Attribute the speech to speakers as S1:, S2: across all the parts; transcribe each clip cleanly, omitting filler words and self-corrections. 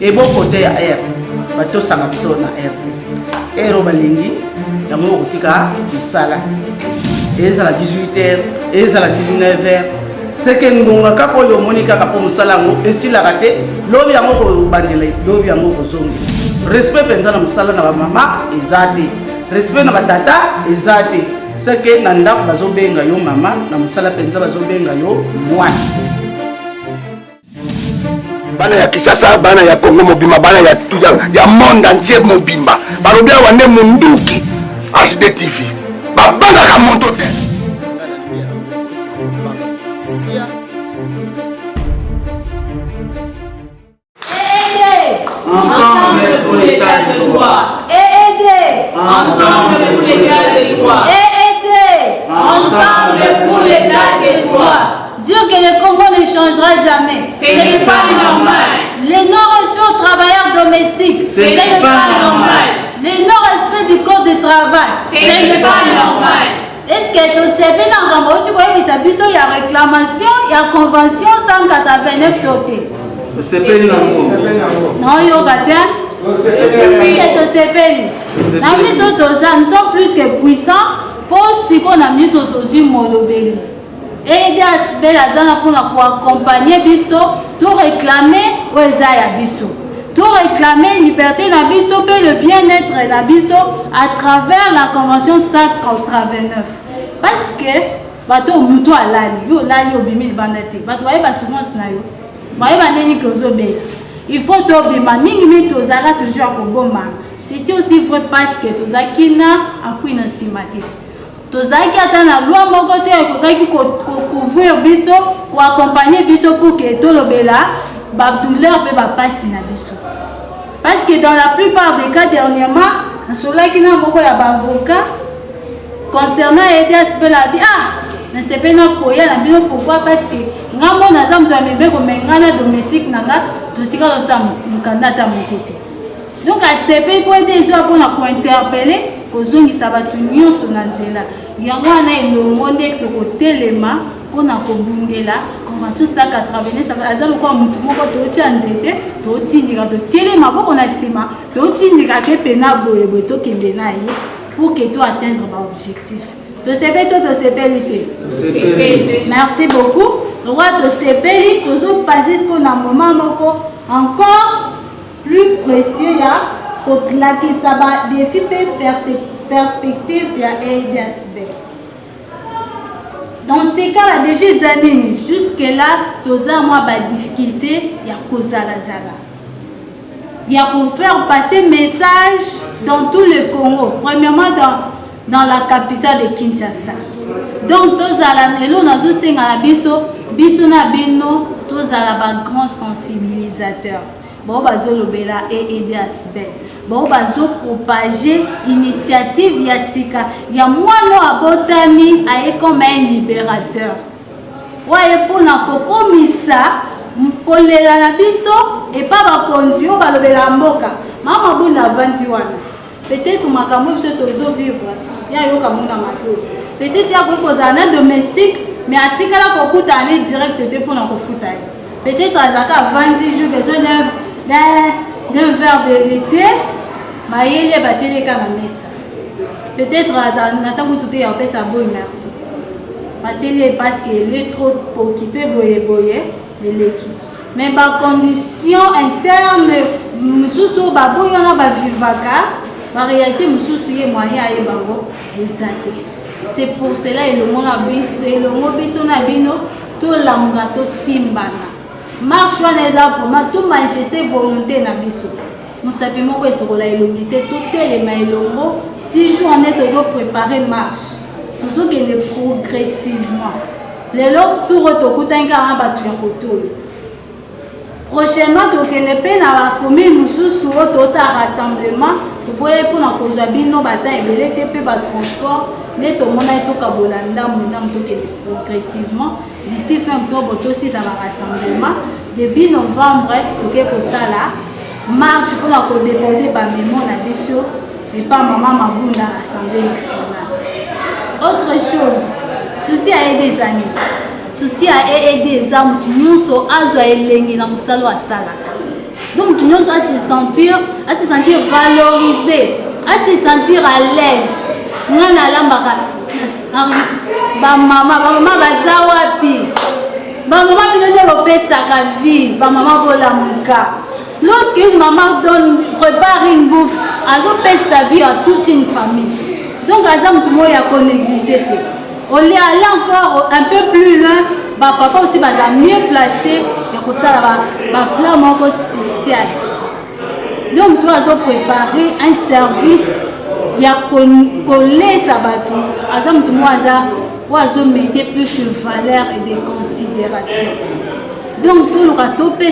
S1: et bon côté à air bato sanga biso na air air balingi ya mo kotika bisala ezala 18h ezala 19h c'est que ngonga kako yo monika ka po musala ngo esila kate lobi yango ko bandela lobi yango ko zongi respect penza na musala na mama ezate respect na batata ezate c'est que nanda bazo benga yo mama na musala penza bazo benga yo mwana
S2: bana ya Kisasa bana ya Kongo mobimba bana ya monde entier mobimba balobia wande munduki HD TV babanga ka monto te
S3: ensemble pour l'état de droit ensemble pour l'état de droit ensemble pour l'état de droit.
S4: Dire que le Congo ne changera jamais.
S3: Ce n'est pas normal.
S4: Le non-respect aux travailleurs domestiques.
S3: Ce n'est pas normal.
S4: Le non-respect du code de travail.
S3: Ce n'est pas normal.
S4: Est-ce que tu sais bien tu connais les abus, il y a réclamation, il y a convention 189 dotés.
S1: c'est pas
S4: non, il y a nous sommes plus que puissants pour ce qu'on a mis au molobeli. Et pour accompagner biso, tout réclamer aux biso, tout réclamer liberté na biso et le bien-être na biso à travers la convention 189. Parce que bato muto alali yo lali obimi bandate bato baye basumance na yo baye baneni kozobe il faut tobima mingi mito zara toujours koboma. C'était aussi vrai parce que tozakina apui na simate tozaki ata na loi moko te ekokaki couvrir biso ko accompagner biso pour que tolobela ba douleur pe ba pasi na biso parce que dans la plupart des cas dernièrement nasolaki na moko ya ba avocat concernant EDS pe la na sepe na koya na bino pourquoi parce que ngambo na zamu to amebe ko mengana domestique nanga totika lo sa mukandata mokote donc à sepe pour aider zo pour na ko interpeller kozongisa batu nyonso na nzela yango wana elongo nde tokotelema mpona kobundela convention 189 aza lokola mutu moko totia nzete totindika totiele maboko na nsima totindika ke pena boye boye tokende na ye pour que to atteindre baobjectif tosepeli to tosepeli te merci beaucoup roi tosepeli tozopasi mpona moment moko encore plus précieux ya koklakisa badefi mpe perspective ya EDSB. Dans ces cas, la devise anine, jusque-là, tous à moi, difficulté, il y a Kozalazala. Il y a pour faire passer message dans tout le Congo, premièrement dans la capitale de Kinshasa. Donc, tous à la Nelo, nous sommes à la biso na bino, tous à la grand sensibilisateur. Bon, bazolobela et EDSB. Bon, bazo propager initiative ya sika ya mwana abotami aye comme un libérateur. Waye pour na kokomisa kolela na biso et pas bakonzi o balobela mboka. Mama bunda vandi wana. Peut-être makambo biso tozo vivre. Ya yo kamuna mato. Peut-être ya ko kozana domestique mais atikala kokuta aller direct te pour na kofuta. Peut-être azaka vandi je besoin d'un verre de thé, mais il est battu les mesa. Peut-être Nathan tout est en fait ça bon merci. Mathieu parce qu'il est trop occupé boyer l'équipe. Mais par condition interne, mususu babo yana ba vivaka, en réalité mususu yé moyen aye bango exacté. C'est pour cela et le monde a biso et le mot biso na bino to lamunga to simbana. Marche les vraiment tout manifester volonté na biso. Nous savons que ce la elongité tout les mailongo 10 jours on est toujours préparer marche. Toujours bien progressivement. Les autres tour autokutanga batu ya koto. Prochainement donc les peine à la commune nous sous ça rassemblement pour pour na kozwa bino bata ebele te pe ba transport net au monde to kabolanda mondam to progressivement d'ici fin octobre aussi ça va rassemblement début novembre pour que ça là marche pour la déposer par mémoire na biso et pas maman mabunda à l'Assemblée nationale. Autre chose, souci à aider des années. Souci à aider des âmes, nous sommes à aider na musalo à salaka. Donc tout le monde doit se sentir valorisé, à se sentir à l'aise. Maman bazawapi. Maman développer sa vie, maman bolamuka. Lorsqu'une maman prépare une bouffe, elle paie sa vie à toute une famille. Donc Azam tout le monde a négligé. On est allé encore un peu plus loin. Papa aussi va mieux placé. Il y a ça plat spécial. Donc tu as préparé un service. Il y a collé sa bateau. Azam tout le monde a mettre plus de valeur et de considération. Donc tout le monde a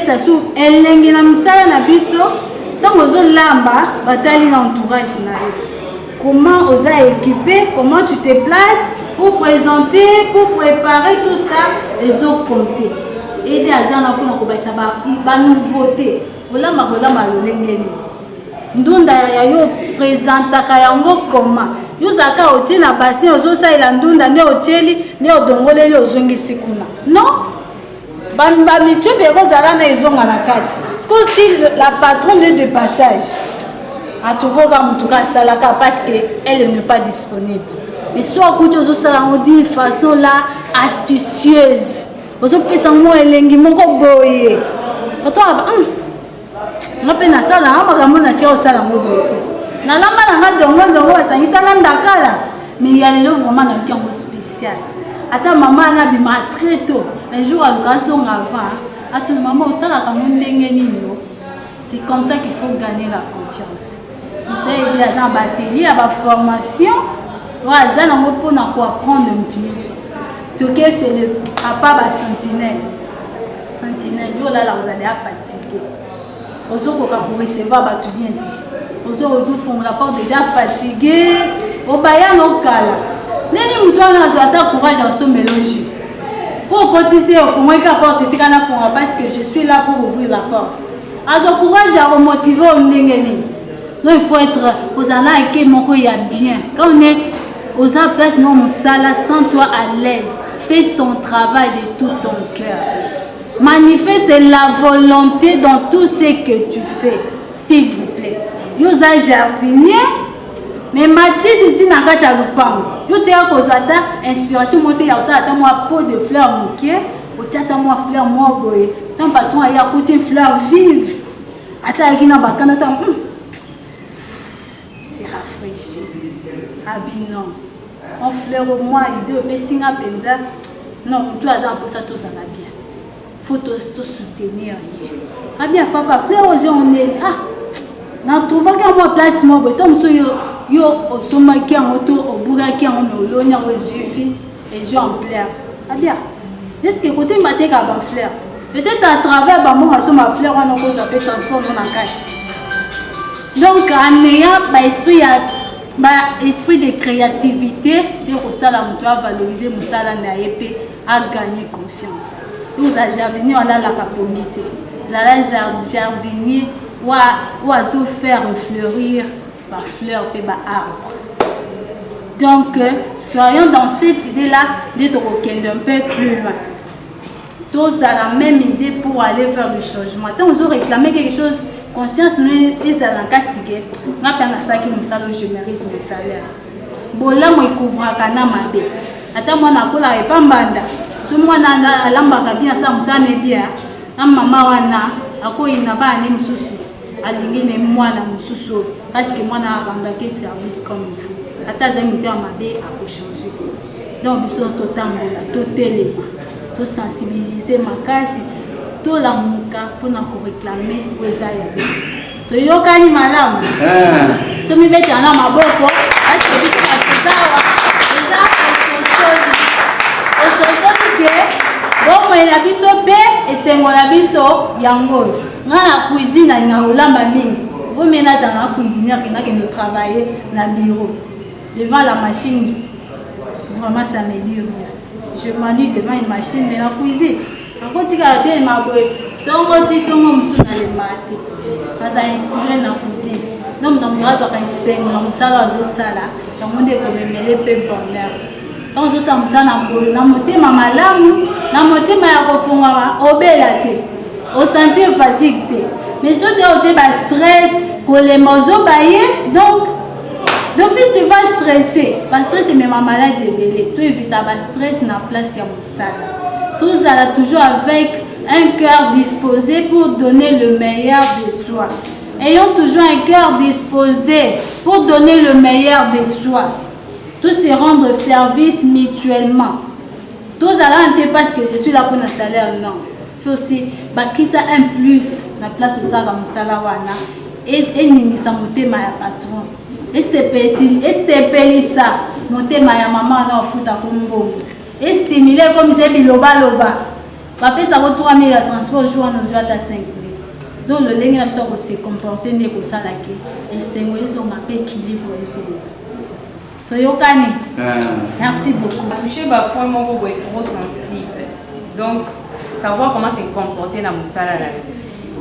S4: ça sous elengi na msala na biso. Tant ozo lamba batali na entourage na yo. Comment on a équipé, comment tu te places pour présenter, pour préparer tout ça, les autres compter. Et des azana pour nous ça va nouveauté. Voilà ma lolengeni. Ndunda ya yo présenta kayango comment. Yo zaka oti na bassin ozo sa ila ndunda ne oteli ne odongoleli ozongi sikuna. Non? Ba miche beko zala na ezonga na kati. Parce que si la patronne est de passage. À tout en tout cas, parce qu'elle n'est pas disponible. Mais soit que tu as dit de façon là astucieuse. Vous avez fait un mot et l'engi mon boye. Attends, on peine à ça là, on va me dire ça là mon boye. Na la malanga dongo ça y ça là ndakala. Mais il y a les vraiment dans un camp spécial. Attends maman na bima très tôt. Un jour à l'occasion avant, attends maman au sala comme ndengeni no. C'est comme ça qu'il faut gagner la confiance. Vous savez, il y a un atelier, il y a une formation. Il y a un pour apprendre un petit peu. Tout cas, c'est le papa sentinelle. Sentinelle, vous allez fatigué. Vous allez recevoir votre bien. Vous allez la porte déjà fatigué. Vous allez au cala. Vous allez courage à se mélanger. Pour cotiser, il faut que la porte soit parce que je suis là pour ouvrir la porte. Alors, courage à remotiver au Nengeni. Donc, il faut être aux années qui m'ont y a bien. Quand on est aux places, non, Moussala, sens-toi à l'aise. Fais ton travail de tout ton cœur. Manifeste la volonté dans tout ce que tu fais, s'il vous plaît. Yosa jardinier, mais Mathilde dit n'a qu'à l'oupang. Yo tiens qu'aux inspiration montée à ça, attends moi peau de fleurs mouquet, au tiens moi fleurs moi boy. Ton patron a y a côté fleurs vives. Attends qui n'a pas quand attends. C'est rafraîchi. Abinon. On fleur au moins il doit baisser un benza. Non, tu as un peu ça tout ça va bien. Faut te soutenir. Ah bien papa, fleur aux yeux on est ah. Na trouva que moi place moi betom so yo au soma qui en auto au bourga qui en olonia aux yeux et yeux en fleur. Ah bien. Est-ce que côté maté ka ba fleur. Peut-être à travers ba moi so ma fleur on peut ça peut transformer en carte. Donc en ayant esprit de créativité de kosala mutu a valoriser musala na yepé a gagner confiance. Nous a jardinier on a la capacité. Zala jardinier ou à se faire fleurir par fleurs et par arbre. Donc, soyons dans cette idée-là d'être un peu plus loin. Tous à la même idée pour aller faire le changement. Quand on veut réclamer quelque chose, conscience nous est à la catégorie. On a perdu ça qui nous salaire, je mérite le salaire. Bola moi couvre à kanama bé. Attends moi na kola et pas mbanda. Ce moi na lamba bien ça me ça n'est bien. Na maman wana ako ina ba ni mususu. Alingine mwana mususu parce que moi na bandaki service comme il faut ata zamité à mabe à changer donc biso to tambola to télé to sensibiliser makasi to la muka pour na ko réclamer wezaya to yokani malamu to mi beti ana maboko parce que biso ka tsawa ososo ke bon la biso pe esengola biso yango na cuisine na olamba mingi vous menez dans la cuisinière qui n'a que travailler dans le bureau devant la machine vraiment ça me dit je m'ennuie devant une machine mais la cuisine encore tu as dit ma boy donc tu tombes musu na le maté ça a inspiré la cuisine donc dans moi ça quand c'est mon sala zo sala donc on est comme mêler peu bonheur donc ça musala na motema malamu na motema ya kofunga obela te au sentir fatigue Mais si tu as stress, que les mozo baillent, donc d'office tu vas stresser. Parce que c'est même un maladie de tu évites le stress dans la place de Moussala. Tout ça toujours avec un cœur disposé pour donner le meilleur de soi. Ayons toujours un cœur disposé pour donner le meilleur de soi. Tous se rendre service mutuellement. Tous allons ne parce que je suis là pour un salaire, non. Il faut aussi bâtir ça un plus dans la place où ça comme salawana et nimisa motema ya patron. Et c'est ça. Motema ya maman na ofuta kombo. Et stimuler comme c'est biloba loba. Papa ça vaut 3 000 à transport jour en jour à 5 000. Donc le lingue comme ça se comporter né ko sala ke. Et c'est moi ils ont ma équilibre ils sont. Merci beaucoup.
S3: Toucher ma point mon est trop sensible. Donc savoir comment se comporter dans Moussala.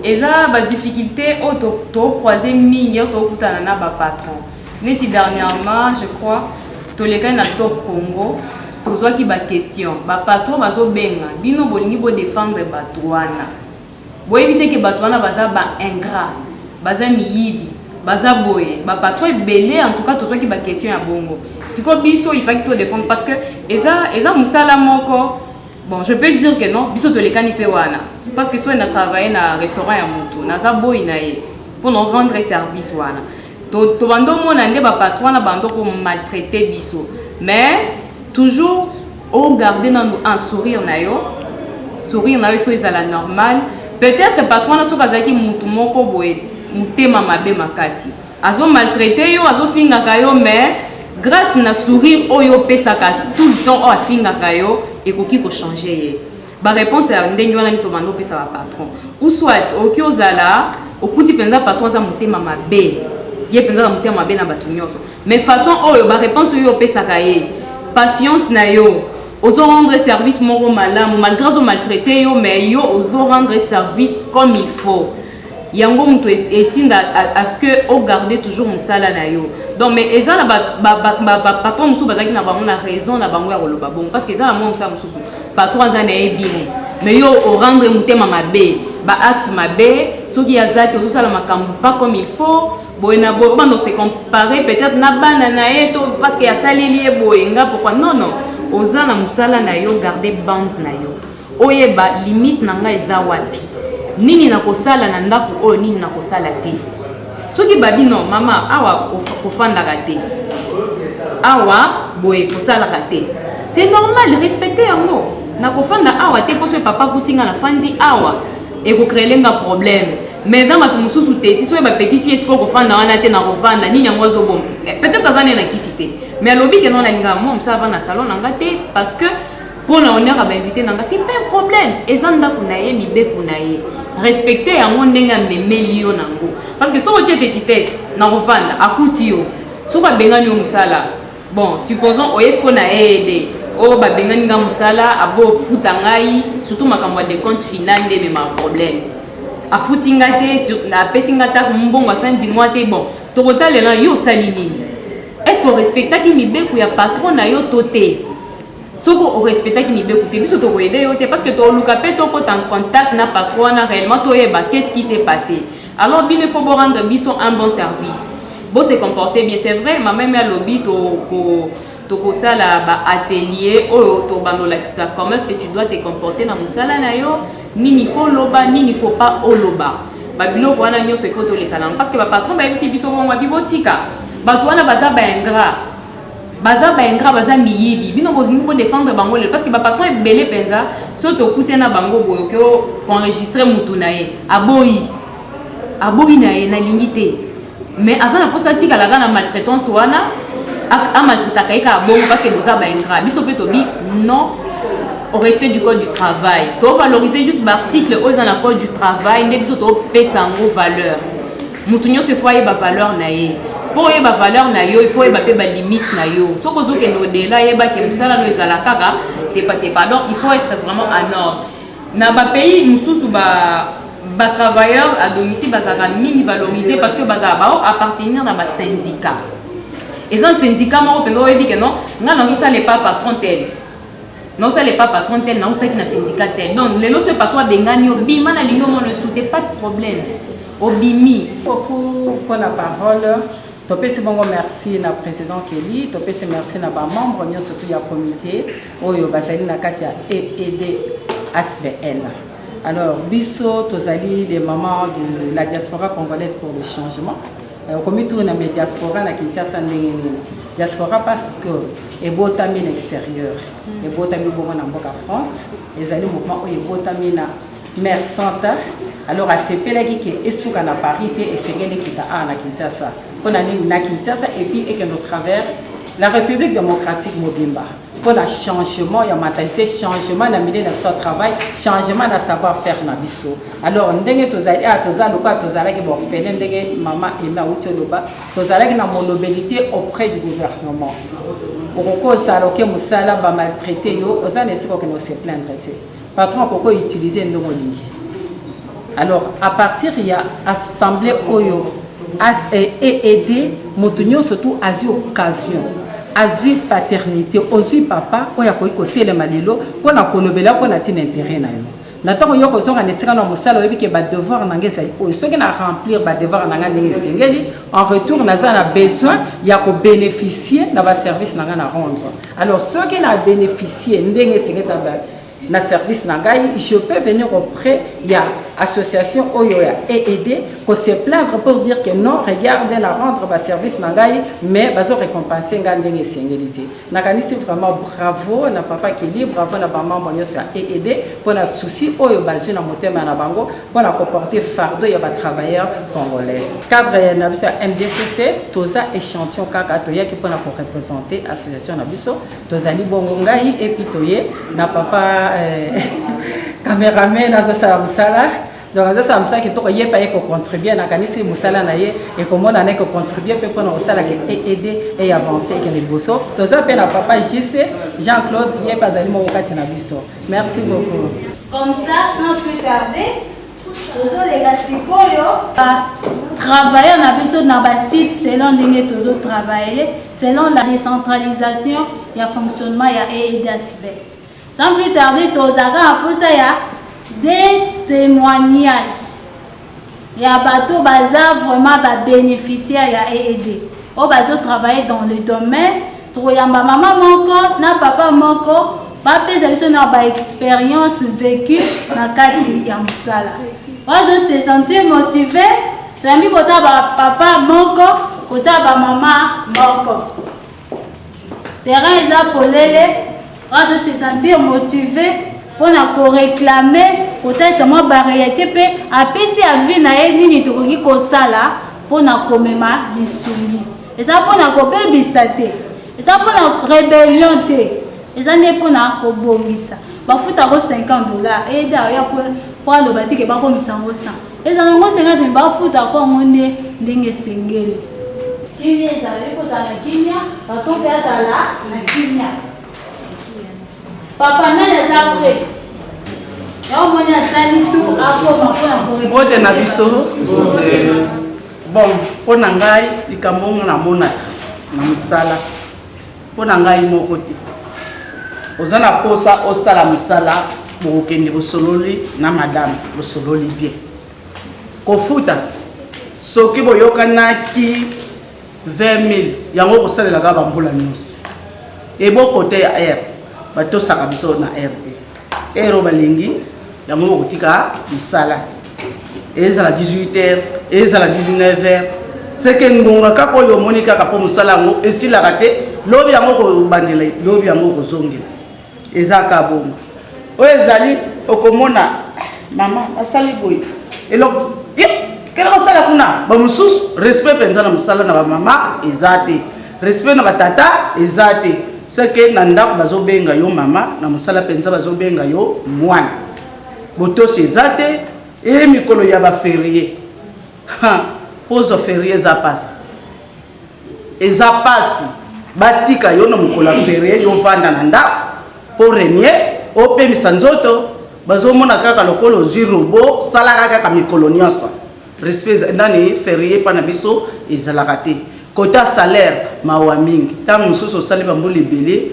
S3: Et ça ba difficulté au croiser mini au kutana na ba patron. Neti dernièrement je crois to les gars na top Congo tozwa ki ba question ba patron bazo benga bino bolingi bo défendre batouana. Bo éviter que batouana baza ba ingrat, baza miyibi, baza boye, ba patron belé en tout cas tozwa ki ba question ya bongo. Siko biso il faut que to défendre parce que eza Moussala moko. Bon, je peux dire que non, biso to les canipe wana. Parce que soit on a travaillé dans un restaurant ya mutu, na za boy na ye pour nous rendre service wana. To bando mona nde ba patron na bando ko maltraiter biso. Mais toujours au garder un sourire na yo. Sourire na yo faut ezala normal. Peut-être patron na so kazaki mutu moko boye, mutema mabe makasi. Azo maltraiter yo, azo finga kayo mais grâce na sourire oyo pesaka tout le temps o afinga kayo et koki ko changer. Ba réponse à ndenge wana ni to bando pesa ba patron. Ou soit oki ozala okuti penza patron za mutema mabe. Ye penza za mutema mabe na batu nyonso. Mais façon oyo ba réponse oyo pesaka ye. Patience na yo. Ozo rendre service moro malamu malgré ozo maltraiter yo mais yo ozo rendre service comme il faut. Yango mutu etinda à ce que au garder toujours musala na yo. Donc mais ezala ba patron musu bazaki na bango na raison na bango ya koloba bon parce que ezala moi musala mususu patron azana e bien mais yo au rendre mutema mabe ba acte mabe soki yazati ozosala makambo pas comme il faut boyena bo bando se comparer peut-être na bana na eto parce que ya saleli e boyenga pourquoi non ozana musala na yo garder bande na yo oyeba limite na nga eza wapi nini na kosala na ndako oyo nini na kosala te soki babi non mama awa kofanda te awa boye kosala te c'est normal respecter yango na kofanda awa te poso papa kutinga na fandi awa et ko créer lenga problème mais za matu mususu te so ba petisi esko kofanda wana te na kofanda nini yango zo bon peut-être azane na kisite mais alobi ke non na linga mo msa va na salon na ngate parce que pour na honneur à inviter nanga c'est pas un problème ezanda kunaye mibe kunaye respecter yango ndenga memeli yo nango parce que so o tete titesse na kofanda akuti yo so ba bengani yo musala bon supposons o esko na aide o ba bengani nga musala abo futa ngai surtout makambo de compte final ndé mais ma problème a futinga te sur na pesinga ta mbongo fin du mois te bon to kotalela yo salini est-ce qu'on respecta ki mibeku ya patron na yo toté soko o respecta ki mibeku te biso to ko aider yo te parce que to luka pe to ko en contact na patron na réellement to yeba qu'est-ce qui s'est passé alors bien il faut rendre biso un bon service bon se comporter bien c'est vrai ma même à lobby to ko sala ba atelier o to banola kisa comment est-ce que tu dois te comporter na musala na yo nini faut loba nini faut pas oloba ba biloko wana nyoso il faut to lekala parce que ba patron ba bisi biso mo bibotika ba to wana baza ba ingrat baza miyibi bino bozingi ko défendre bango parce que ba patron est belé penza so to kutena bango boyo ko enregistrer mutu na ye aboyi na ye na lingité mais azana posa tika la na maltraitance wana a maltraiter kaika bongo parce que boza ba ingrat biso pe to bi non au respect du code du travail to valoriser juste l'article aux dans le code du travail ne biso to pesa ngo valeur mutu nyonso faut yeba valeur na ye pour yeba valeur na yo il faut yeba pe ba limite na yo soko zo kendo de la yeba ke musala no ezala kaka te pas donc il faut être vraiment en ordre na ba pays mususu ba travailleurs à domicile bazaka mini valoriser parce que bazaba appartenir dans ba syndicat et un syndicat mo pendo yebi que non nga na ça les pas patron tel non ça les pas patron tel na utaki na syndicat tel non les no ce patron bengani bima na lingo mo le soute pas de problème Obimi.
S5: Beaucoup pour la parole. Topé bon merci na président Kelly, topé merci na ba membre nyo surtout ya comité oyo bazali na kati ya EED ASBL. Alors biso tozali les mamans de la diaspora congolaise pour le changement. Comme tout na diaspora na Kinshasa ndenge nini. Diaspora parce que ebotami na extérieur. Ebotami bongo na mboka France, ezali mouvement oyo ebotami na Mère Santa. Alors à CPLA qui est sous la parité et c'est qui est à Kinshasa. On a na Kinshasa et puis et que nous travers la République démocratique Mobimba. Pour le changement, il y a mentalité, changement dans le milieu de travail, changement dans le savoir-faire na biso. Alors ndenge tozali a tozali quoi tozali ki borfele ndenge maman ema utoloba tozali na mobilité auprès du gouvernement. Pourquoi ça loke musala ba maltraité yo ozali siko que nous se plaindre té. Patron pourquoi utiliser ndongo lingi. Alors, à partir, il y a assemblée Oyo et aider Motunio surtout à occasion, à paternité, aux papa, où il y a côté le malilo, pour la colobela, pour la intérêt. Natako yoko zonga nesika na musala oyebi ke ba devoir nanga sai o soki na remplir ba devoir nanga ndenge sengeli en retour naza na besoin ya ko bénéficier na ba service nanga na rendre. Alors soki na bénéficier ndenge sengeta ba na service nangai, je peux venir auprès il y a association Oyoya et aider pour se plaindre pour dire que non, regardez la rendre ba service nangai mais bazo récompenser ngandenge sengélité. Nakanisi vraiment bravo na papa Kelly, bravo na maman bonyoso et aider pour la souci Oyo bazu na motema na bango pour la comporter fardeau ya ba travailleurs congolais. Cadre na biso MDCC toza échantillon kaka toya qui pour la représenter association na biso tozali bongo ngai et puis toye na papa caméraman à ça musala donc ça musala qui to yé pas que contribuer na kanisi musala na ye et comment on a que contribuer pour nous musala aider et avancer que les bosso to ça pe na papa JC Jean-Claude yé pas ali mo kati na biso merci beaucoup
S4: comme ça sans plus tarder tozo les gasikoyo travailler na biso na ba site selon ndenge tozo travailler selon la décentralisation et fonctionnement ya EEDASB. Sans plus tarder, Tozaka pour ça y a des témoignages. Il y a bateau bazar vraiment bénéficiaire ya EED. Au bateau travailler dans le domaine, troyamba maman moko, na papa moko, papa ils ont ba expérience vécue na kati ya musala. Ozo se sentir motivé, tambi kota ba papa moko, kota ba maman moko. Terrain ils polele. On doit se sentir motivé pour réclamer peut-être c'est moi barrière pe après si a vie na nini to koki ko sala pour na komema lisuli et ça pour na ko bebisa te et ça pour na rébellion te et ça n'est pour na ko bongisa ba futa ko $50 et da ya pour le bati ke ba ko misango 100 et ça ngo 50 ba futa ko ngone ndenge sengeli kimia za liko za na kimia ba to pia za na kimia papa nani azapre ya mwana sali tu akoma pour
S1: bote na biso bon pona ngai ikamonga na mona na musala pona ngai moko te ozana posa osala musala bokende bosololi na madame bosololi bien kofuta soki boyokanaki 20 000 yango kosalela ka bambula nyonso ebo kote ya air bato saka biso na RD ero balingi yango bokotika misala ezala 18h ezala 19h seke ngonga kako oyo omoni kaka po mosala yango esilaka te lobi yango kobandela lobi yango kozongela ezaka bongo oyo ezali okomona mama asali boye eloko kela kosala kuna bamosusu respect mpenza na mosala na bamama eza te respect na batata eza te seke na ndako bazobenga yo mama na mosala penza bazobenga yo mwana botosi eza te e mikolo ya baferie pozo ferie eza pasi batika yo na mokolo ya ferie yo vanda na ndako po renie opemisa nzoto bazomona kaka lokolo ozwi robo salaka kaka mikolo nyonso respect ndani ferie pana biso ezalaka te Kota salaire mawa mingi tant mosusu osali bamboli ebele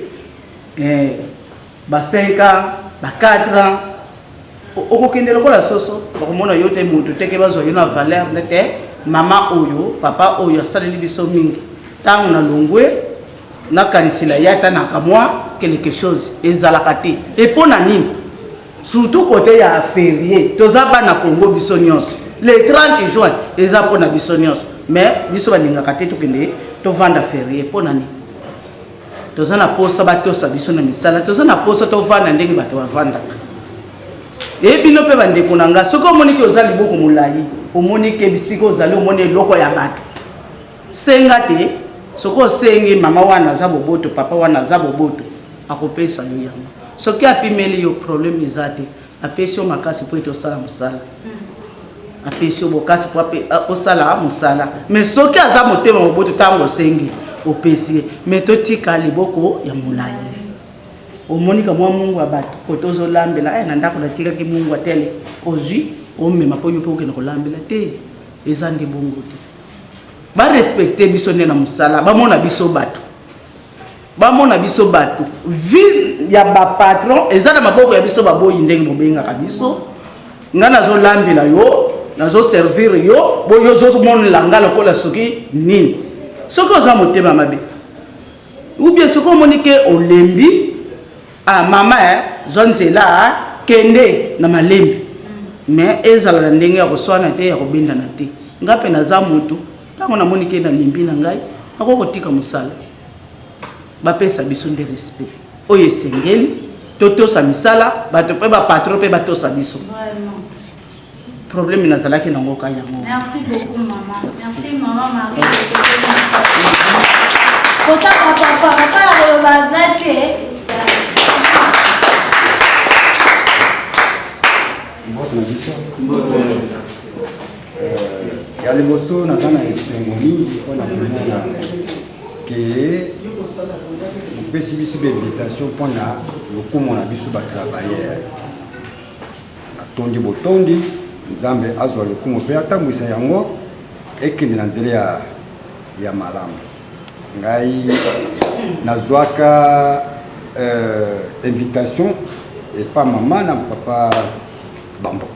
S1: ba 5 ans ba 4 ans okokende lokola soso bakomona yo te moto teke bazwa yo na valeur nete mama oyo papa oyo asaleli biso mingi ntango na longwe nakanisila ye atanaka mwa quelque chose ezalaka te epo na nini surtout côté ya férié toza bana Congo biso nyonso le 30 juin eza mpona biso nyonso mais biso balingaka te tokende tovanda férié mpo na nini toza na posa batosa biso na misala toza na posa tovanda ndenge bato bavandaka ebino mpe bandeko na nga soki omoniki oza liboko molai omoniki bisika ozali omoni eloko ya bato senga te soki osenge mama wana aza boboto papa wana aza boboto akopesa yo yango soki apimeli yo problème eza te apesi yo makasi mpo ete osala mosala apesi yo bokasi mpo osala mosala mais soki aza motema boboto ntango osengi opesi ye mais totika liboko ya molai omonika mwa mungu ya bato koto ozolambela na ndako natikaki mungu atele ozwi omema mpo yo mpe okende kolambela te eza nde bongo te barespecte biso nde na mosala bamona biso bato ville ya bapatron eza na maboko ya biso baboyi ndenge bobengaka biso nga nazolambela yo nazoservir yo boyo ozomonela nga lokola soki nini soki oza motema mabe ou bien soki omonike olembi mama zwa nzela kende na malembi mais ezala na ndenge ya koswana te ya kobendana te nga mpe naza motu ntango namoni ke na limbi na ngai nakokotika mosala bapesa biso nde respect oyo esengeli totosa misala bato mpe bapatron mpe batosa biso problème nazalaki nango ka yango.
S4: Merci beaucoup maman. Merci maman Marie. Kota papa la bazate.
S6: Ya liboso natana esengo mpona komona ke opesi biso bainvitation mpona lokumu na biso batravailleur atondi botondi nzambe azwa lokumu mpe atambwisa yango ekende na nzela ya malamu ngai nazwaka invitation epa mama na papa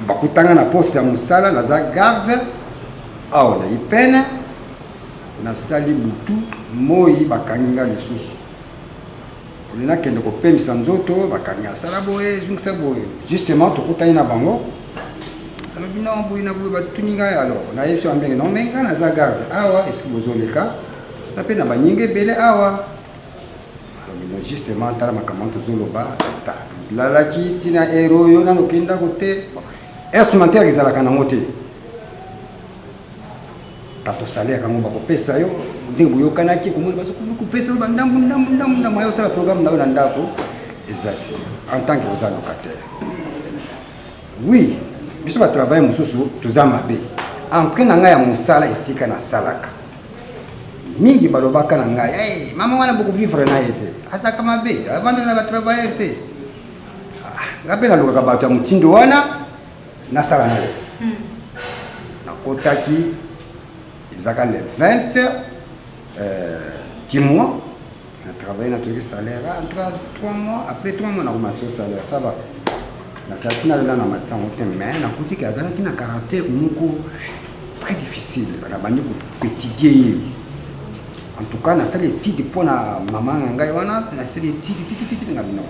S6: bakutanga na poste ya mosala naza garde awa na ipene nasali butu moi bakangi nga lisusu olina kende kopemisa nzoto bakangi asala boye ezungisa boye justement tokutani na bango alobi non boye na boye batuni ngai alors nayebi so ambenge non me nga naza garde awa eski bozoleka eza mpe na banyinga ebele awa alobi non justement tala makambo tozoloba lalaki ntina ere oyo nano okendako te instrumentaire ezalaka nango te kato salaire yango bakopesa yo ndenge boyokanaki komoni bazokopesa yo bandambu ayo osala programme na yo na ndako eza te en tant que oza locataire oui biso batravaille mosusu toza mabe entré na ngai ya mosala esika nasalaka mingi balobaka na ngai mama wana bokovivre na ye te azalaka mabe avandaka na batravailleur te nga mpe nalukaka bato ya motindo wana nasala na yo nakotaki ezaka le 20 10 mois na travaillé na toki salaire entre 3 mois après 3 mois na commencé au salaire ça va na salati na lela na matsango te mais nakotiki azalaki na caractère moko très difficile na bandi koétudier ye en tout cas nasali étude mpo na mama na ngai wana nasali étude nga bino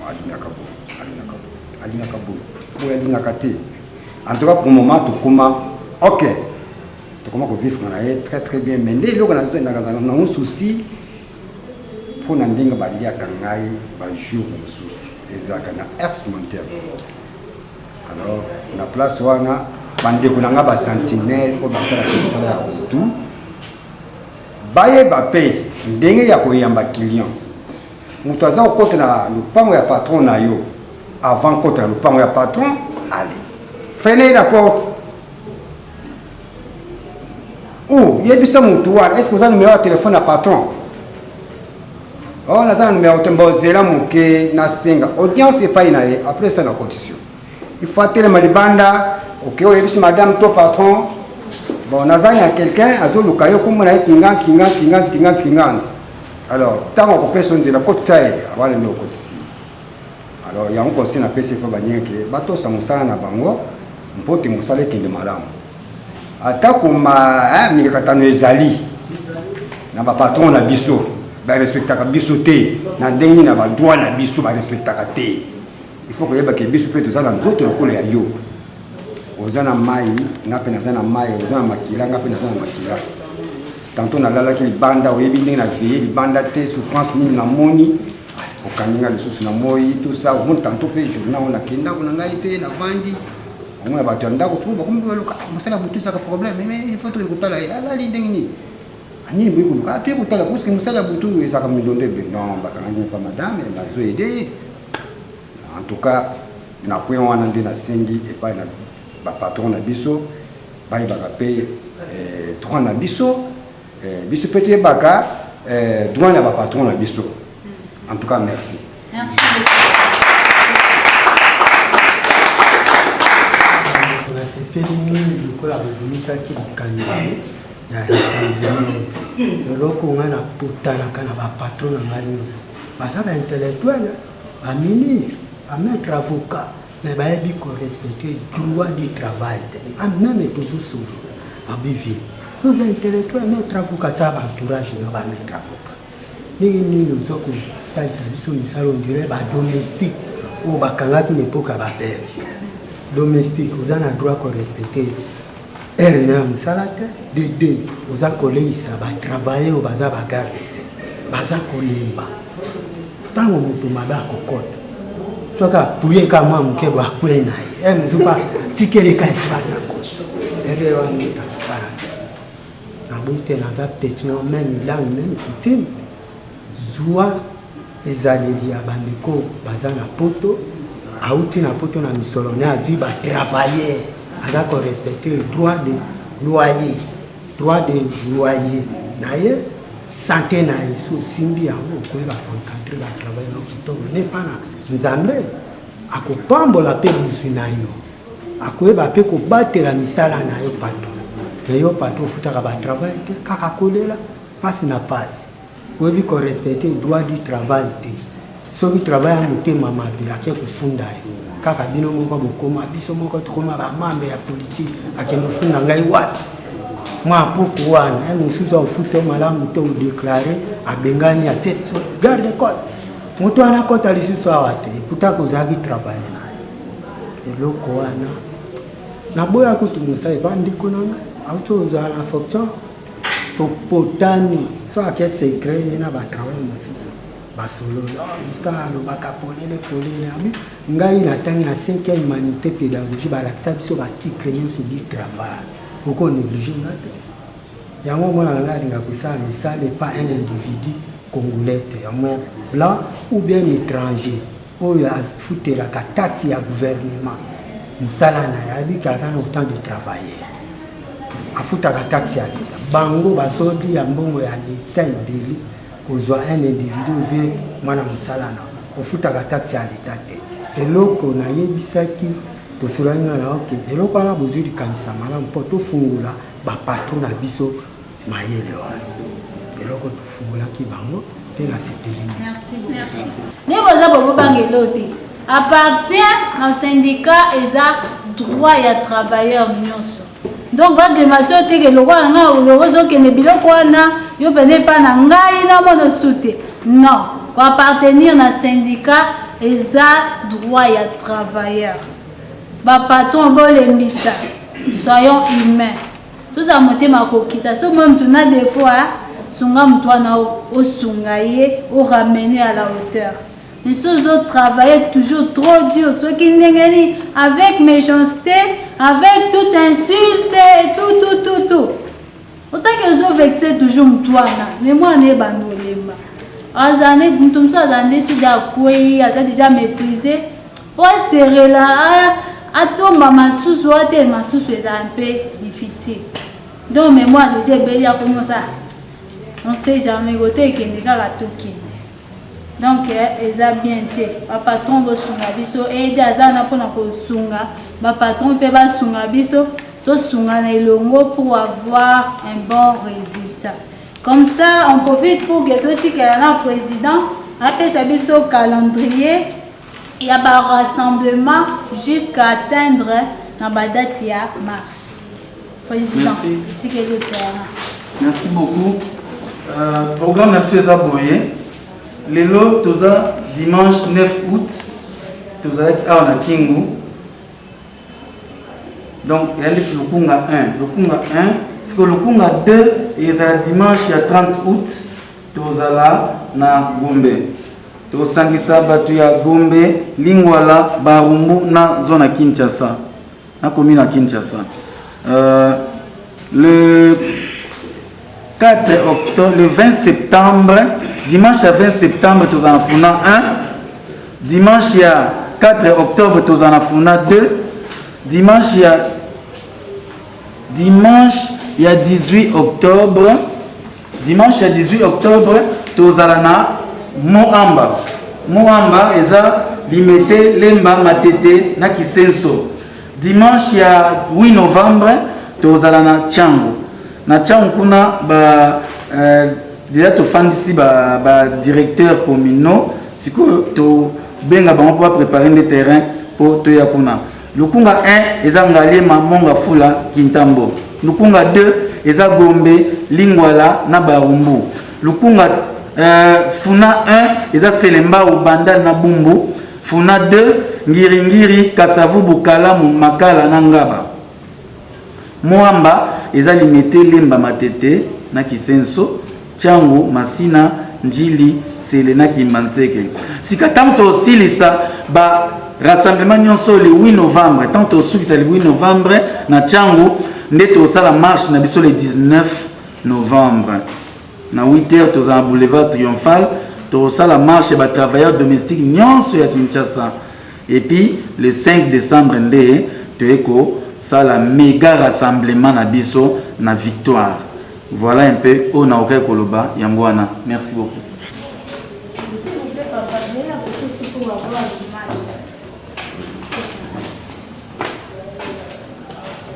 S6: alingaka boye oyo alingaka te en tout cas pour le moment tokoma ok tokoma kovivre na ye très bien mais nde eloko nango souci mpo na ndenge baliaka ngai bajour mosusu ezalaka na ex-monteur alors na place wana bandeko na nga basentinelle oyo basalaka mosala ya butu bayeba mpe ndenge ya koyamba client moto aza kokota na lopango ya patron na yo avant kota na lopango ya patron allez prenez la porte ou yebisa motu wana est ce que oza numéro ya téléphone ya patron naza na numéro te mbozela moke nasenga audience epai na ye après ça na condition il faut atelema libanda ok oyebisi madame to patron bon nazani ya quelqu'un azoluka yo komona ye kinganzi alors ntango akopesa nzela kotisa ye awana nde okotisi Alors il y a un conseil na PC ko banien ke bato sa musala na bango mpote musala kende malamu atako ma mi katano ezali na ba patron na biso ba respectaka biso te na ndenge na ba droit na biso ba respectaka te il faut que yeba ke biso pe to sala nzoto na kolo ya yo ozana mai ngape na zana mai ozana makila ngape na zana makila tantôt na lala ki banda oyebi ndenge na vie banda te souffrance ni na moni okaninga lisusu na moi tout ça on tantôt pe journal on a kenda on nga été na vandi on a battu ndako fu ba kumbi loka masala butu ça problème mais il faut que kutala ala li ndenge ni ani mbi ku ka tu kutala parce que masala butu ça comme donner ben non ba kana pas madame elle a aidé en tout cas na point wana ndi na sengi et pas na ba patron na biso ba ba paye droit na biso biso peut baka droit na ba patron na biso. En tout cas, merci.
S4: Merci.
S7: On a sepeli mingi lokola bobimisaki likanisi ya rassemblement eloko nga na potanaka na bapatron na ngai nyonso baza baintellectuel baministre bamaître avocat mais bayebi korespecte droit du travail te ameme tozosolo babivie oza intellectuel maître avocat ta baentourage na bamaître avocat ndenge nini ozoko salisa biso misala ondire badomestique oyo bakangaki na epoka babelge domestique oza na droit korespecte ere na ya mosala te dede oza koleisa batravaille oyo baza bagarde te baza kolemba ntango moto mabe akokota soki apuyeka mwa moke bakwe na ye mozupa tikeleka espace akoti ere wana taparaki naboyi te naza pétillon même langue même coutume zwa ezaleli ya bandeko baza na poto auti na poto na misolo ne avi batravailleur aza korespecte droit de loyer na ye santé na ye so osimbi yango okoyeba koencadre batravailleur na kitoko nepa na nzambe akopambola mpe bozwi na yo akoyeba mpe kobatela misala na yo pato me yo pato ofutaka batravailleur te kaka kolela mpasi na pasi oyebi korespecte droit du travail te soki travail ya motema mabe ake kofunda ye kaka bino moko bokoma biso moko tokoma bamambe ya politike akende ofunda ngai wapi mwa apuku wana mosusu aofuta malamu te odeklare abengani ate garde code moto wana akota lisusu awa te eputaka ozalaki travail na ye eloko wana naboya kutu mosala epa ndiko na ngai auti ozala na fonction topotani so ake secret ye na batravail mosusu basolo jusqu'à alobaka polele abi ngai natangi na 5e humanité pédagogie balakisa biso batitre nyonso du travail poko néglige nga te yango omona ngai alinga kosala misala epa un individu congolais te ya moins blanc ou bien étranger oyo afutelaka taxe ya gouvernement mosala na ye ayebiki aza na autant de travailleur afutaka taxe ya leta bango bazoli ya mbongo ya leta ebele kozwa un individu ovie mwana mosala na ofutaka taxe ya leta te eloko nayebisaki tosolaki nga na oke eloko wana bozwi likanisa malamu mpo tofungola bapatron na biso mayele wana eloko tofungolaki bango mpe na sepelini.
S4: Merci. Ne boza bobobangelo te appartient na syndicat eza droit ya travailleur nyonso donc bagrémation teke lokola nga ozokende biloko wana yo pene epa na ngai na mono sute non koappartenir na syndicat eza droit ya travailleur bapatron bolembisa soyons humains toza motema kokita so moi mutu na des fois sunga mutu wana osunga ye oramene à la hauteur mais ceux autres travaillent toujours trop dur, ceux qui n'engagent avec méchanceté, avec toute insulte et tout. Autant qu'ils ont vexé toujours toi, mais moi, je ne sais pas. Azane, tout ça, azane, c'est déjà méprisé. Ouais, c'est là, attends, ma sous, c'est un peu difficile. Donc, mais moi, j'ai béni à comment ça. On ne sait jamais, côté qui n'est pas la toki. Donc, ils ont bien été. Ma patron va sunga biso et des azana pour nous sunga. Ma patron peut pas sunga biso. To sunga na ilongo pour avoir un bon résultat. Comme ça, on profite pour que tout le président appelle sa biso calendrier Il y a un rassemblement jusqu'à atteindre la date de mars. Président,
S8: merci. Merci beaucoup. Programme est aboyé. Le lot, dimanche 9 août, nous allons à Kingu. Donc, il y a le Kunga 1. Le Kunga 1, c'est que le Kunga 2, il y a dimanche 30 août, nous allons à Gombe. Nous allons à Gombe, Lingwala, Barumbu, na zone à Kinshasa. Na commune à Kinshasa. Le 4 octobre, le 20 septembre, dimanche 20 septembre, nous allons à 1. Dimanche 4 octobre, nous allons à 2. Dimanche 18 octobre, dimanche 18 octobre, nous allons à Moamba. Moamba, ils ont limité Lemba Matete na Kisenso. Dimanche 8 novembre, nous allons à Tchango. Na Tchango, kuna déjà tu fais ici directeur communal, c'est que tu benga ba pour préparer des terrains pour te yakuna. Lukunga 1 eza ngalié mamonga fula Kintambo. Lukunga 2 eza Gombe Lingwala na Barumbu. Lukunga Funa 1 eza Selemba ou Bandal na Bumbu. Funa 2 Ngiri Kasavu Bukala Makala na Ngaba. Moamba eza limité Lemba Matete na Kisenso. Tchango Masina Njili Selena Kimanteke. Si katamto silisa ba rassemblement nyonso le 8 novembre, tant au sous le 8 novembre na Tchango ndeto sala marche na biso le 19 novembre. Na 8h to za boulevard triomphal to sala marche ba travailleurs domestiques nyonso ya Kinshasa. Et puis le 5 décembre ndé to eko sala méga rassemblement na biso na Victoire. Voilà un peu au Naoka Koloba Yangwana. Merci beaucoup.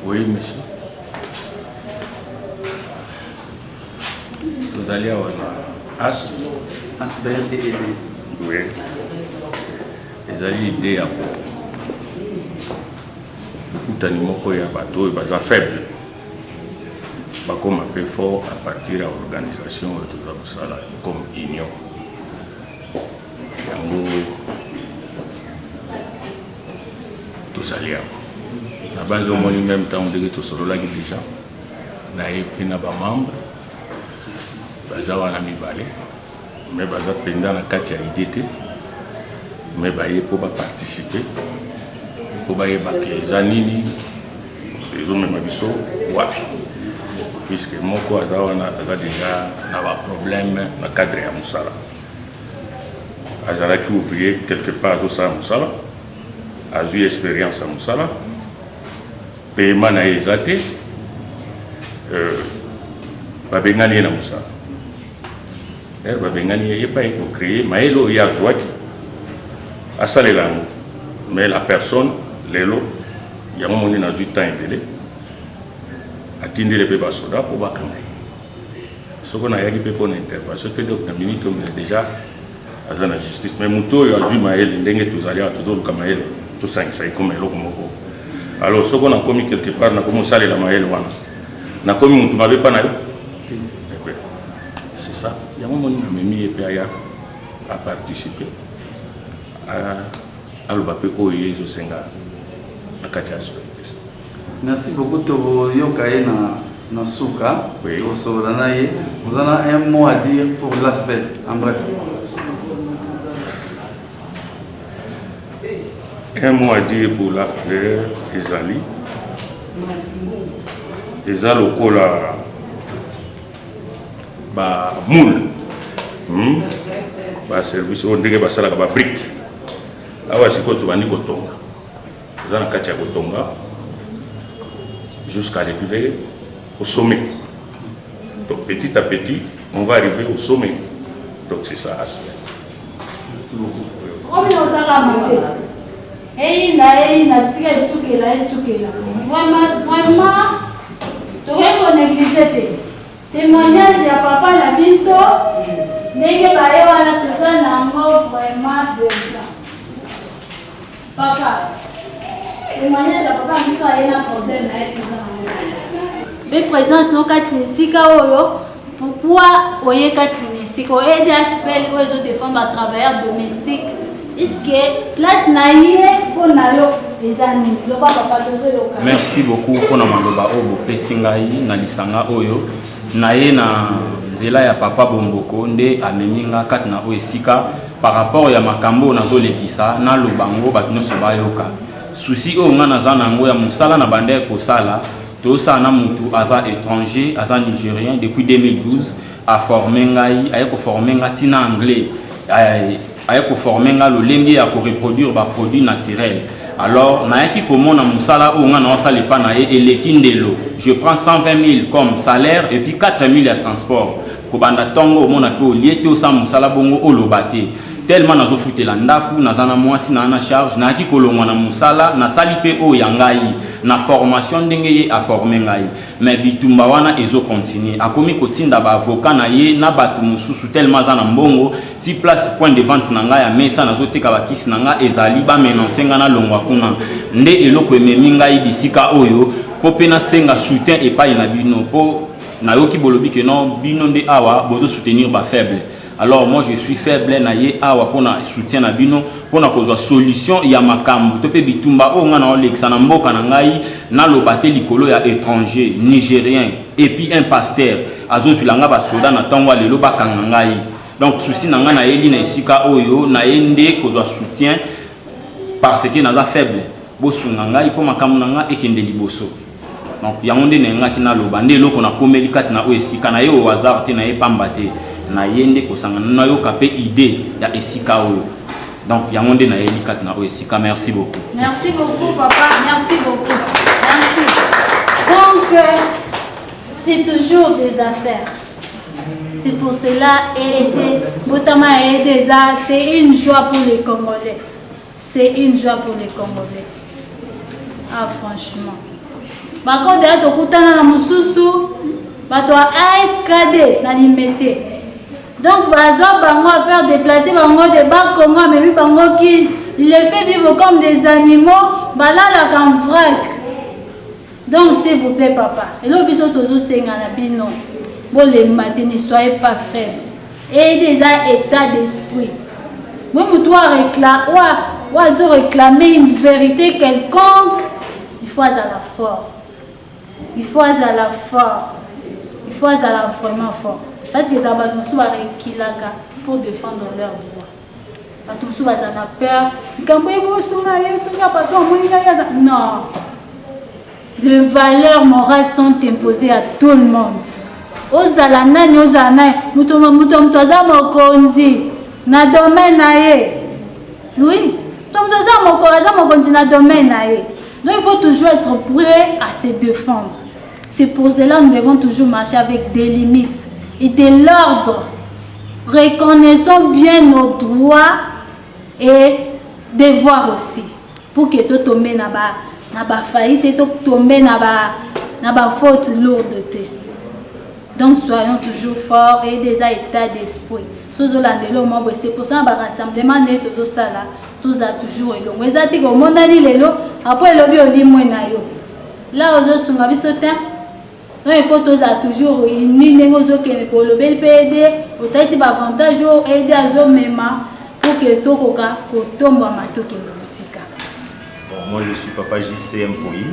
S9: Oui, monsieur. Vous allez avoir
S8: ASBEL.
S9: Oui. Vous allez aider à beaucoup d'animaux qui ont bateau et sont faibles. Comme un peu fort à partir de l'organisation comme Union. Tous alliés. La base au moins même temps de tout cela déjà. On a pris nos membres. Baza wana mibale. Mais baza pendant la carte à idée. Mais baye pour participer. Pour baye les anini. Les hommes mabiso wapi. Puisque mon quoi a déjà un problème dans le cadre de Moussala. Azara qui ouvrier quelque part au Moussala, a eu expérience à Moussala, paiement à Ezate, Babengani na Moussala. Babengani n'est pas créé, mais il y a Zouaki, à Salélan. Mais la personne, l'élo, il y a un moment où il y a eu temps délai. Atteindre les bébés soda pour Bakangay. Ce qu'on a eu pour l'intervention, c'est que donc, minute, on est déjà à la justice. Mais Mouto, il y a vu Maël, il y a tous allés, toujours comme Maël, tout ça, ça est comme Maël. Alors, ce qu'on a commis quelque part, on a commencé à aller la Maël. On a commis Mouto, m'avait pas naïf. C'est ça. Il y a un moment où on a mis les PAIA à participer à l'Obapé Oye, Zosenga, à Katias.
S8: Merci beaucoup de Yokaye na Souka.
S9: Oui.
S8: Vous en avez un mot à dire pour l'ASBEL, en bref.
S9: Un mot à dire pour l'ASBEL, Ezali. Ezali au cola moule. Service, on dirait que ça la brique. Awa c'est quoi tu vas ni Kotonga. Vous en avez Katia Kotonga. Jusqu'à arriver au sommet. Donc petit à petit, on va arriver au sommet. Donc c'est ça.
S8: Merci beaucoup.
S4: Vraiment, témoignage à papa la biso, n'est-ce pas vraiment 2 ans. Papa, le mariage à papa, il y a un problème avec les présence no katinisika oyo. Pourquoi oye katinisika aider à spell aux autres défendre à travailleurs domestiques? Est-ce que place naïe pour nayo les amis le papa dozo.
S10: Merci beaucoup pour na maloba obo pesingai na lisanga oyo naye na nzela ya papa Bomboko nde ameminga kati na oesika par rapport ya makambo nazo lekisa na lobango batino sobayoka souci o nga naza nango ya musala na bande ko sala to sa na mutu aza étranger aza nigérien depuis 2012 a formé ngai aye ko former nga tina anglais aye ko former nga lo lenge ya ko reproduire ba produits naturels. Alors naaki komona musala o nga na sala pa na ye elekindelo je prends 120 000 comme salaire et puis 4 000 ya transport ko banda tongo mona ko liete o sa musala bongo olobate tellement nazo futela ndaku nazana mwasi na na charge naaki kolongwa na musala na sali pe o yangai na formation ndenge ye a former ngai mais bitumba wana ezo continuer akomi kotinda ba avocat na ye na batu mususu tellement zana mbongo ti place point de vente na ngai ya mesa nazo teka bakisi na ngai ezali ba menoncer nga na longwa kuna nde eloko ememi ngai bisika oyo po pe na senga soutien epai na bino po na yoki bolobi ke non bino nde awa bozo soutenir ba faible. Alors moi je suis faible na ye awa pona soutien na bino pona kozwa solution ya makambo to pe bitumba o nga na olexa na mboka na ngai na lobate likolo ya étranger nigérien et puis un pasteur azozulanga ba soda na tango lelo bakanga ngai donc souci na nga na eli na esika oyo na ende kozwa soutien parce que naza faible bosunga ngai po makambo na nga ekende liboso donc yango nde na nga kina loba nde loko na komeli kati na o esika na ye au hasard te na ye pamba te na yende kosanga na yoka pe idée ya esika oyo donc yango nde na yeli kati na o esika. Merci beaucoup.
S4: Merci beaucoup papa, merci beaucoup. Merci. Donc c'est toujours des affaires. C'est pour cela aider notamment aider ça, c'est une joie pour les Congolais. C'est une joie pour les Congolais. Ah franchement. Par contre là to kutana na mususu bato ASKD na limité. Donc, bango à faire déplacer bango de bas Congo, mais bango qui les fait vivre comme des animaux, là la en vrac. Donc, s'il vous plaît, papa, et là, biso tozo senga na bino. Bon, les matins, ne soyez pas faibles. Et des états d'esprit. Moi, je dois réclamer une vérité quelconque. Il faut aller fort. Il faut aller fort. Il faut aller vraiment fort. Parce que ça va nous pour défendre leurs droits. Tout ça va peur. Non. Les valeurs morales sont imposées à tout le monde. Aux alanani, aux anani, mutoza mokonzi na domaine nae. Oui. Mutoza mokonzi na domaine nae. Donc il faut toujours être prêt à se défendre. C'est pour cela que nous devons toujours marcher avec des limites et de l'ordre. Reconnaissons bien nos droits et devoirs aussi. Pour que tout tombe na ba faillite, tout tombe na ba faute lourde. Donc soyons toujours forts et des états d'esprit. C'est pour ça que le rassemblement de tout ça là, tout ça toujours est long. Vous avez dit que le monde a dit après le lobby au limon na yo. Là aux autres sont abisotés. Donc il faut toujours réunir les autres qui ne le aider, aussi avantage aider à eux mêmes pour que tout le tombe à mato qui musique.
S11: Bon, moi je suis papa JCM Poyi.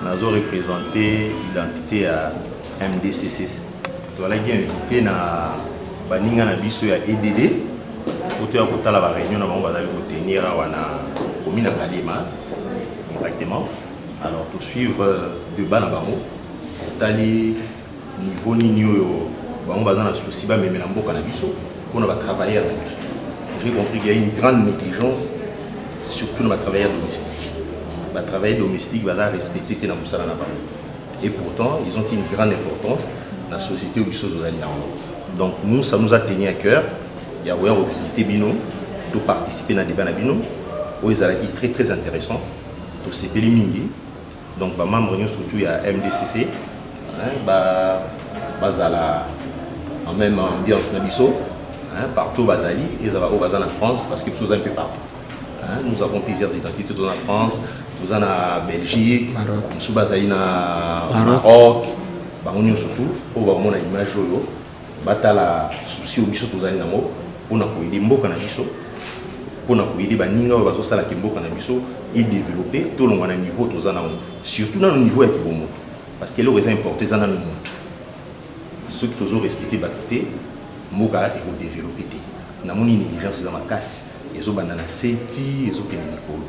S11: Nous avons représenté l'identité à MDCC. Voilà qui est invité na baninga na biso ya EDD. Côté à côté la réunion na bango bazali ko tenir wana commune na Kalema. Exactement. Alors pour suivre débat na bango tali niveau nini oyo bango bazana souci ba memela mboka na biso pour na travailleurs na biso. J'ai compris qu'il y a une grande négligence surtout dans les travailleurs domestiques. Les travailleurs domestiques va respecter na musala na bango. Et pourtant, ils ont une grande importance dans la société où ils sont. Donc nous, ça nous a tenu à cœur. Il y a eu visiter Bino, de participer dans le débat Bino, où ils ont été très intéressant. Donc c'est Pélimingi. Donc les membres surtout il y a MDCC, en même ambiance Nabiso, partout Bazali, ils ont en France parce que tout un peu partout. Nous avons plusieurs identités, tous en France, tous en Belgique, tous en Maroc, surtout, pour voir mon image, batala souci au biso tozali nango pona koyede mboka na biso pona koyede baninga oyo bazosalaka mboka na biso et développer tolongwa na niveau toza nango surtout na niveau ya kibomo parce que eloko eza importe eza nano motu soki tozorespecte bato te mboka ekodéveloppe te namoni négligence eza makasi ezobanda na seti ezokende likolo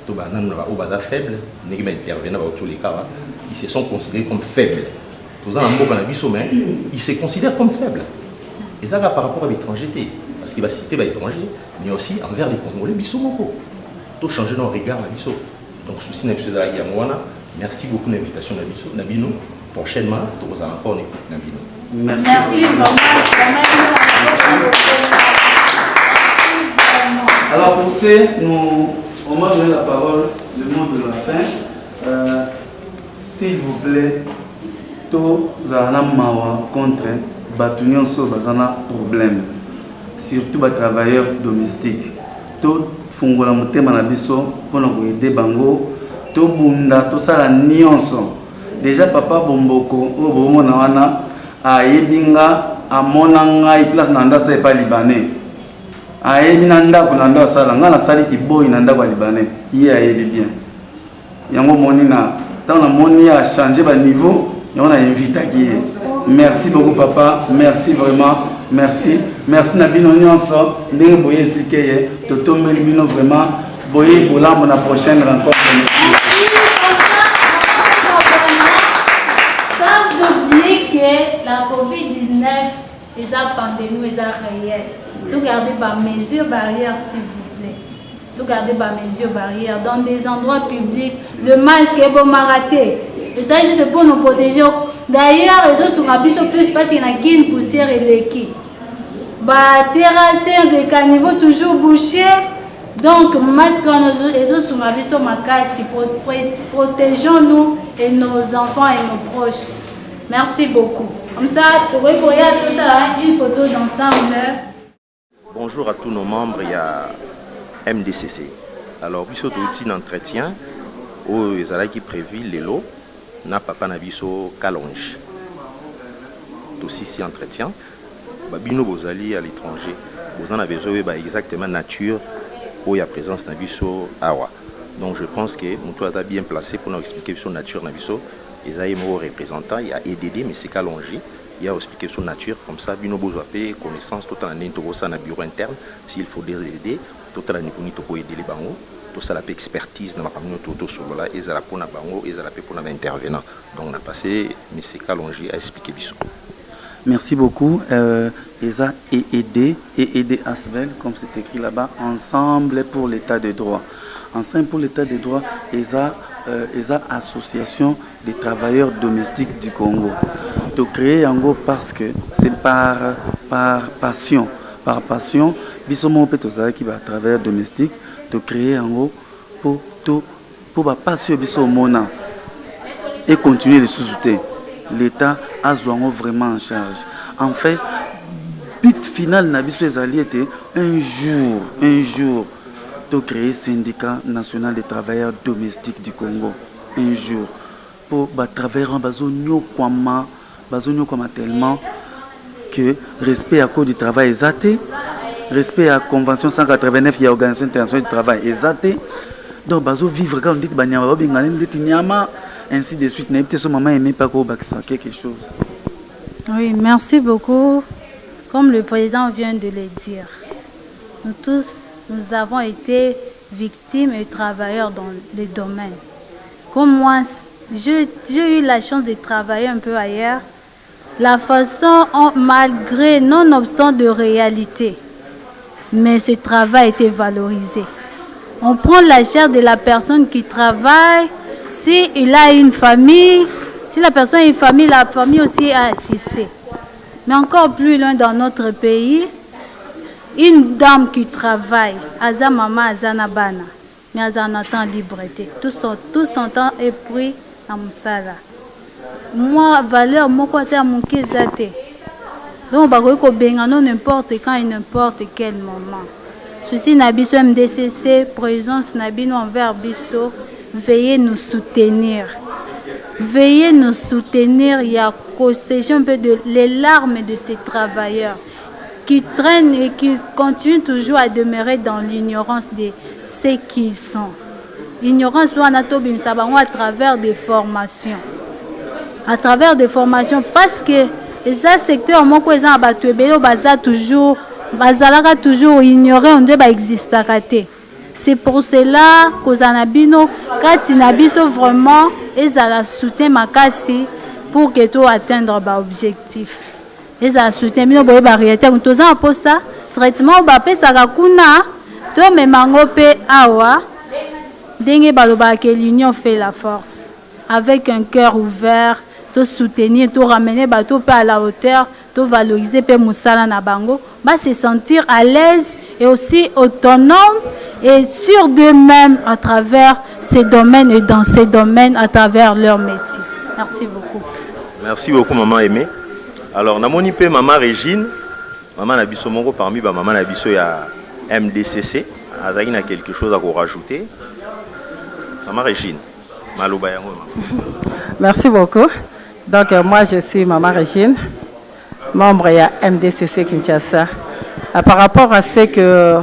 S11: to banano na baoyo baza faible ndenge baintervenant baotoleka ils se sont considérés comme faibles. Tous en Mboka na biso, mais ils se considèrent comme faibles. Et ça va par rapport à l'étranger, parce qu'il va citer l'étranger, mais aussi envers les Congolais, biso moko. Tout changer nos regards à biso. Donc souci na biso zala yamwana. Merci beaucoup de l'invitation na biso, Nabino. Prochainement, tu vas encore écouter Nabino.
S4: Merci. Merci vraiment.
S8: Alors pour ce, on va donner la parole, le mot de la fin. S'il vous plaît, tous les mawa contre batunion sur bazana problème, surtout les travailleurs domestiques. Tout fungola mutema na biso pour nous aider bango. Tout bunda, tout ça la nuance. Déjà papa Bomboko, au moment wana a yebinga a monanga place nanda c'est pas libanais. A yebinanda kunanda sala ngana sali ki boy nanda kwa libanais. Yi a yebi bien. Yango moni na tant la moni a changé ba niveau. On a invité qui. Merci beaucoup papa, merci vraiment, merci. Merci Nabino Nyonso, ndenge boye sikeye, toto mbino vraiment, boye bolambo na prochaine rencontre.
S4: Sans oublier que la Covid-19 est une pandémie, est réelle. Tout garder par mesures barrières s'il vous plaît. Tout garder par mesures barrières dans des endroits publics. Le masque est bon maraté. Et ça, juste pour nous protéger. D'ailleurs, les autres sont plus parce qu'il y a une poussière et l'équipe. Terrasser de caniveau toujours bouché. Donc, masque, les autres sont ma casse. Protégeons-nous et nos enfants et nos proches. Merci beaucoup. Comme ça, pour regarder tout ça, une photo d'ensemble.
S11: Bonjour à tous nos membres, il y a MDCC. Alors, puis surtout, un entretien où ils ont prévu les lots. Na papa na biso Kalonge. Tout ici entretien. Babino bozali à l'étranger. Vous en avez besoin exactement nature où il y a présence na biso awa. Donc je pense que nous a bien placé pour nous expliquer sur nature na biso. Les aïmo représentants, il y a EDD mais c'est Kalonge. Il y a expliqué sur nature comme ça bino besoin connaissance tout en into ça na bureau interne s'il faut des aider tout en niveau ni to aider les bango. Tout ça, la expertise dans ma communauté autour sur là, et ça la pour bango, et ça la pour intervenant. Donc on a passé, mais c'est Kalonge à expliquer bisous.
S8: Merci beaucoup. ESA et ED Asvel, comme c'est écrit là-bas, ensemble pour l'état de droit. Ensemble pour l'état de droit, ESA Association des travailleurs domestiques du Congo. De créer en gros parce que c'est par passion. Par passion, bisomon peut qui va travailleurs domestiques. De créer en gros pour passer au mona et continuer de sous-souter. L'État a vraiment en charge. En fait, but final n'a était un jour de créer le syndicat national des travailleurs domestiques du Congo. Un jour pour travailler en bazonio comme tellement que respect à cause du travail est athée. Respect à la Convention 189, il y a l'Organisation internationale du travail exacté. Donc, bazo vivre quand on dit ainsi de suite. Maman aimé pas quelque chose.
S4: Oui, merci beaucoup. Comme le président vient de le dire, nous tous, nous avons été victimes et travailleurs dans les domaines. Comme moi, j'ai eu la chance de travailler un peu ailleurs. La façon, malgré, nonobstant de réalité, mais ce travail était valorisé. On prend la chair de la personne qui travaille. S'il a une famille, si la personne a une famille, la famille aussi a assisté. Mais encore plus loin dans notre pays, une dame qui travaille, Aza Mama, Aza Nabana, mais Aza Nathan liberté. Tout son temps est pris à Moussala. Moi, valeur, mon côté à mon kizate. Donc, on va n'importe quand et n'importe quel moment. souci Nabiso MDCC, présence Nabino envers Biso, veuillez nous soutenir. Veuillez nous soutenir. Il y a un peu de les larmes de ces travailleurs qui traînent et qui continuent toujours à demeurer dans l'ignorance de ce qu'ils sont. Ignorance à travers des formations. À travers des formations, parce que les secteurs, toujours ignoré, on doit exister. C'est pour cela que Zanabino, Katinabiso vraiment, ils ont soutien makasi pour que tu atteindre l'objectif. Ils ont soutien, nous avons barrière, nous avons posé ça, traitement, bapé sakakuna, to me mangope awa, dengue baloba que l'union fait la force. Avec un cœur ouvert, to soutenir, to ramener bateau à la hauteur, to valoriser pe musala na bango, va se sentir à l'aise et aussi autonome et sûr d'eux-mêmes à travers ces domaines et dans ces domaines à travers leur métier. Merci beaucoup.
S11: Merci beaucoup maman Aimée. Alors namoni pe maman Régine, maman Nabiso Mongo parmi ba maman Nabiso ya MDCC, azaki na quelque chose à rajouter. Maman Régine, maloba yango.
S5: Merci beaucoup. Donc moi je suis maman Régine, membre de MDCC Kinshasa. Par rapport à ce que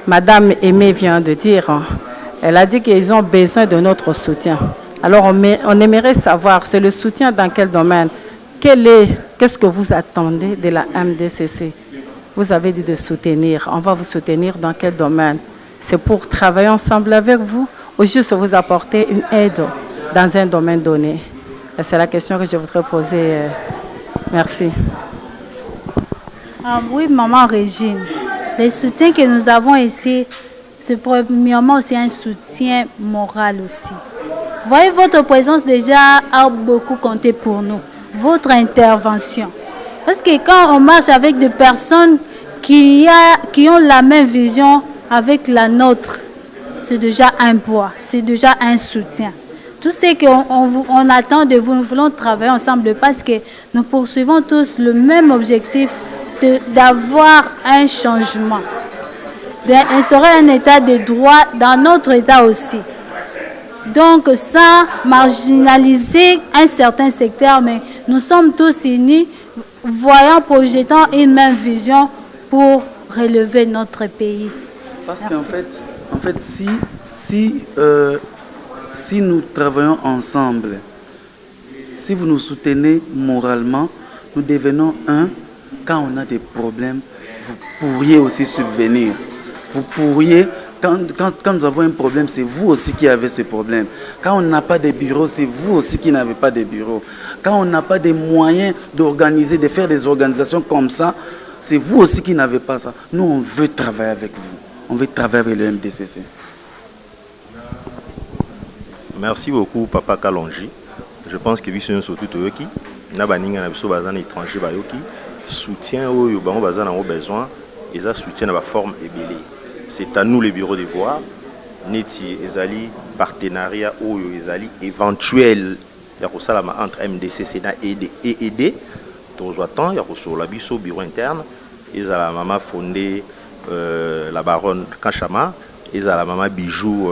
S5: Madame Aimée vient de dire, elle a dit qu'ils ont besoin de notre soutien. Alors on aimerait savoir, c'est le soutien dans quel domaine? Qu'est-ce que vous attendez de la MDCC? Vous avez dit de soutenir. On va vous soutenir dans quel domaine? C'est pour travailler ensemble avec vous ou juste vous apporter une aide dans un domaine donné? C'est la question que je voudrais poser. Merci.
S4: Oui, maman Régine. Les soutiens que nous avons ici, c'est premièrement aussi un soutien moral aussi. Voyez, votre présence déjà a beaucoup compté pour nous. Votre intervention. Parce que quand on marche avec des personnes qui ont la même vision avec la nôtre, c'est déjà un poids, c'est déjà un soutien. Tout ce qu'on attend de vous, nous voulons travailler ensemble parce que nous poursuivons tous le même objectif d'avoir un changement, d'instaurer un état de droit dans notre état aussi. Donc, sans marginaliser un certain secteur, mais nous sommes tous unis, voyant, projetant une même vision pour relever notre pays.
S8: Parce qu'en fait, si nous travaillons ensemble, si vous nous soutenez moralement, nous devenons un. Quand on a des problèmes, vous pourriez aussi subvenir. Vous pourriez, quand nous avons un problème, c'est vous aussi qui avez ce problème. Quand on n'a pas de bureau, c'est vous aussi qui n'avez pas de bureau. Quand on n'a pas de moyens d'organiser, de faire des organisations comme ça, c'est vous aussi qui n'avez pas ça. Nous, on veut travailler avec vous. On veut travailler avec le MDCC.
S11: Merci beaucoup, Papa Kalonji. Je pense que vous êtes surtout qui étranger soutien aux besoin et ça soutient dans la forme ébélée. C'est à nous les bureaux de voir neti ezali partenariat ou ezali éventuel ya kosalama entre MDCC et ED tous attend ya kosola biso bureau interne ezala mama fondé la baronne Kachama ezala mama Bijou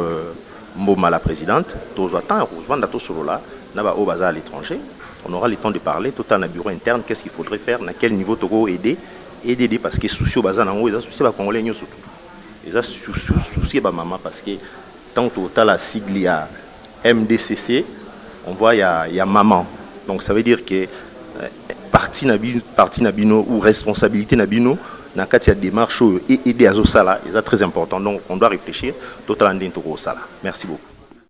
S11: Mboma la présidente tous attend ya vendre to solo là na ba o baza à l'étranger. On aura le temps de parler tout en bureau interne, qu'est-ce qu'il faudrait faire, à quel niveau Togo aider parce que souci au bazar nango, ils ont souci ba congolais surtout. Ils ont souci ba maman parce que tant que la sigle à MDCC, on voit il y a maman. Donc ça veut dire que partie nabino ou responsabilité nabino na kati ya démarche et aider à zo sala, c'est très important. Donc on doit réfléchir tout en Togo sala. Merci beaucoup.